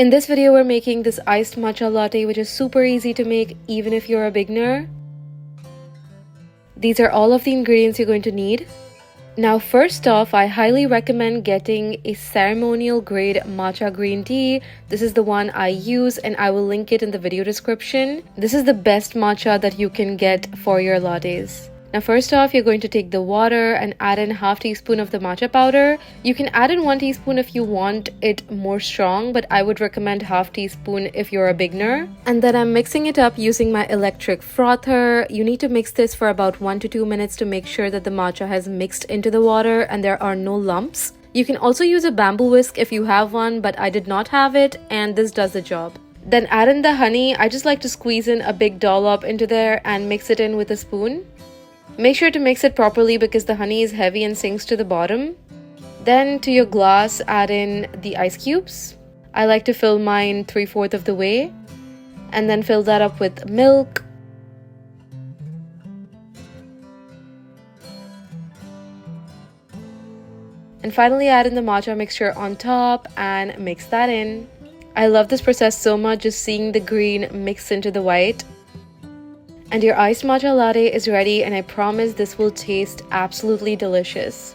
In this video, we're making this iced matcha latte, which is super easy to make even if you're a beginner. These are all of the ingredients you're going to need. Now, first off, I highly recommend getting a ceremonial grade matcha green tea. This is the one I use and I will link it in the video description. This is the best matcha that you can get for your lattes. Now, first off, you're going to take the water and add in half teaspoon of the matcha powder. You can add in 1 teaspoon if you want it more strong, but I would recommend half teaspoon if you're a beginner. And then I'm mixing it up using my electric frother. You need to mix this for about 1 to 2 minutes to make sure that the matcha has mixed into the water and there are no lumps. You can also use a bamboo whisk if you have one, but I did not have it, and this does the job. Then add in the honey. I just like to squeeze in a big dollop into there and mix it in with a spoon. Make sure to mix it properly because the honey is heavy and sinks to the bottom. Then to your glass, add in the ice cubes. I like to fill mine 3/4 of the way. And then fill that up with milk. And finally add in the matcha mixture on top and mix that in. I love this process so much, just seeing the green mix into the white. And your iced matcha latte is ready, and I promise this will taste absolutely delicious.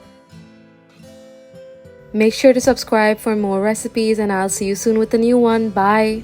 Make sure to subscribe for more recipes, and I'll see you soon with a new one. Bye!